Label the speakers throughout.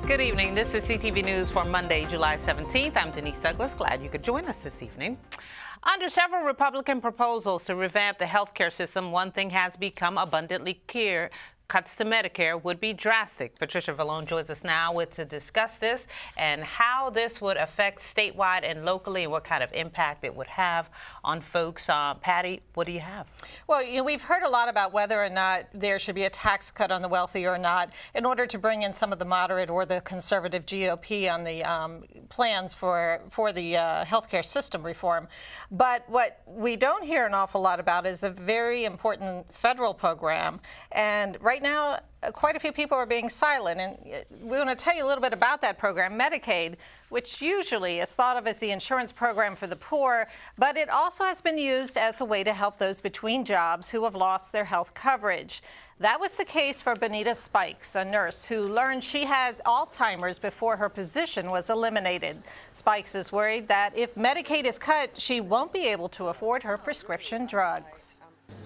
Speaker 1: Good evening. This is CTV News for Monday, July 17th. I'm Denise Douglas. Glad you could join us this evening. Under several Republican proposals to revamp the healthcare system, one thing has become abundantly clear. Cuts to Medicare would be drastic. Patricia Vallone joins us now to discuss this and how this would affect statewide and locally and what kind of impact it would have on folks. Patty, what do you have?
Speaker 2: Well, we've heard a lot about whether or not there should be a tax cut on the wealthy or not in order to bring in some of the moderate or the conservative GOP on the plans for the healthcare system reform. But what we don't hear an awful lot about is a very important federal program. And right now, quite a few people are being silent, and we want to tell you a little bit about that program, Medicaid, which usually is thought of as the insurance program for the poor, but it also has been used as a way to help those between jobs who have lost their health coverage. That was the case for Benita Spikes, a nurse who learned she had Alzheimer's before her position was eliminated. Spikes is worried that if Medicaid is cut, she won't be able to afford her prescription drugs.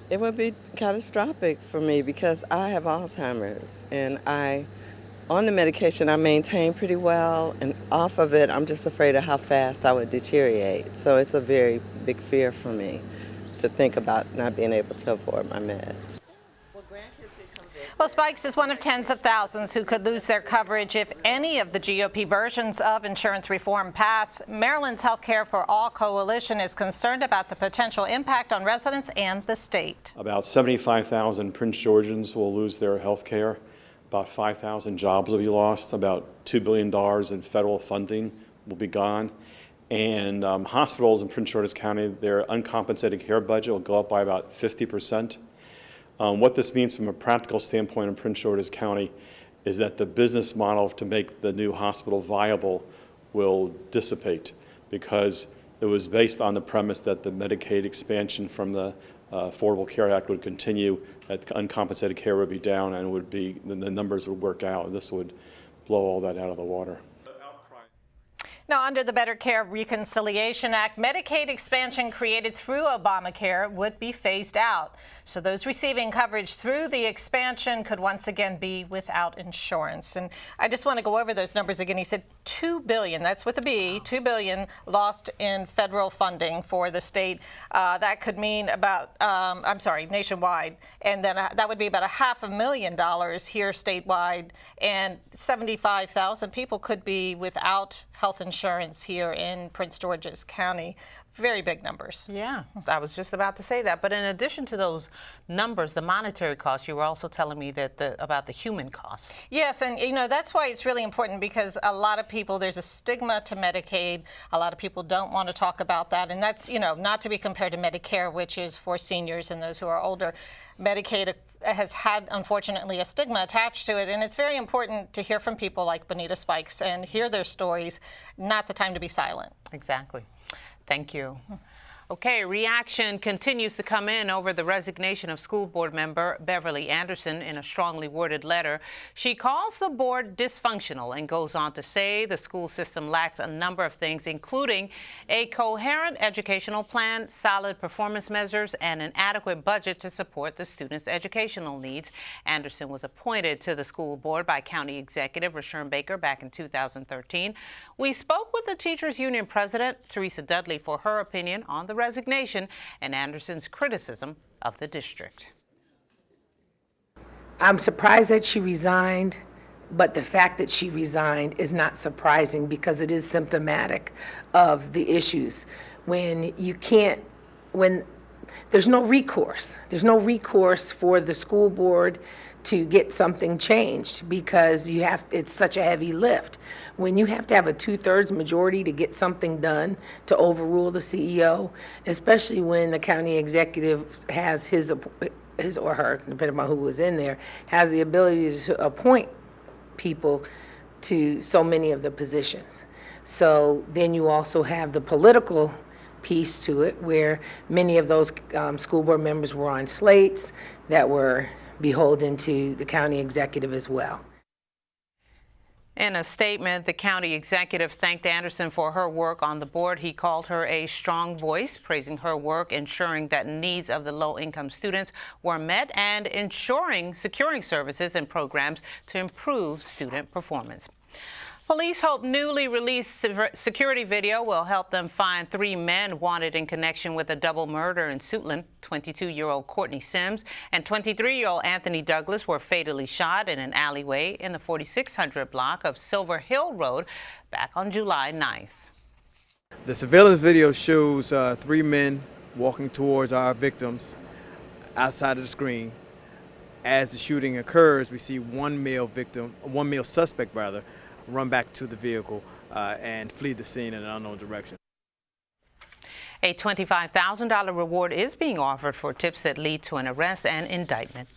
Speaker 3: It would be catastrophic for me because I have Alzheimer's, and on the medication I maintain pretty well, and off of it I'm just afraid of how fast I would deteriorate. So it's a very big fear for me to think about not being able to afford my meds.
Speaker 2: Well, Spikes is one of tens of thousands who could lose their coverage if any of the GOP versions of insurance reform pass. Maryland's Healthcare for All Coalition is concerned about the potential impact on residents and the state.
Speaker 4: About 75,000 Prince Georgians will lose their health care. About 5,000 jobs will be lost. About $2 billion in federal funding will be gone. And hospitals in Prince George's County, their uncompensated care budget will go up by about 50%. What this means from a practical standpoint in Prince George's County is that the business model to make the new hospital viable will dissipate because it was based on the premise that the Medicaid expansion from the Affordable Care Act would continue, that uncompensated care would be down, and the numbers would work out, and this would blow all that out of the water.
Speaker 2: Now, under the Better Care Reconciliation Act, Medicaid expansion created through Obamacare would be phased out. So those receiving coverage through the expansion could once again be without insurance. And I just want to go over those numbers again. He said $2 billion, that's with a B, $2 billion lost in federal funding for the state. That could mean about, nationwide. And then that would be about $500,000 here statewide. And 75,000 people could be without health insurance here in Prince George's County. Very big numbers.
Speaker 1: Yeah, I was just about to say that. But in addition to those numbers, the monetary costs, you were also telling me that about the human costs.
Speaker 2: Yes, and that's why it's really important, because a lot of people, there's a stigma to Medicaid. A lot of people don't want to talk about that, and that's not to be compared to Medicare, which is for seniors and those who are older. Medicaid has had, unfortunately, a stigma attached to it, and it's very important to hear from people like Benita Spikes and hear their stories. Not the time to be silent.
Speaker 1: Exactly. Thank you. Okay, reaction continues to come in over the resignation of school board member Beverly Anderson in a strongly worded letter. She calls the board dysfunctional and goes on to say the school system lacks a number of things, including a coherent educational plan, solid performance measures, and an adequate budget to support the students' educational needs. Anderson was appointed to the school board by County Executive Rashawn Baker back in 2013. We spoke with the Teachers Union President, Teresa Dudley, for her opinion on the resignation and Anderson's criticism of the district.
Speaker 5: I'm surprised that she resigned, but the fact that she resigned is not surprising because it is symptomatic of the issues. When there's no recourse for the school board to get something changed because it's such a heavy lift. When you have to have a 2/3 majority to get something done, to overrule the CEO, especially when the county executive has his or her, depending on who was in there, has the ability to appoint people to so many of the positions. So then you also have the political piece to it, where many of those school board members were on slates that were beholden to the county executive as well.
Speaker 1: In a statement, the county executive thanked Anderson for her work on the board. He called her a strong voice, praising her work, ensuring that needs of the low-income students were met, and securing services and programs to improve student performance. Police hope newly released security video will help them find 3 men wanted in connection with a double murder in Suitland. 22-year-old Courtney Sims and 23-year-old Anthony Douglas were fatally shot in an alleyway in the 4600 block of Silver Hill Road back on July 9th.
Speaker 6: The surveillance video shows 3 men walking towards our victims outside of the screen. As the shooting occurs, we see one male suspect run back to the vehicle and flee the scene in an unknown direction.
Speaker 1: A $25,000 reward is being offered for tips that lead to an arrest and indictment.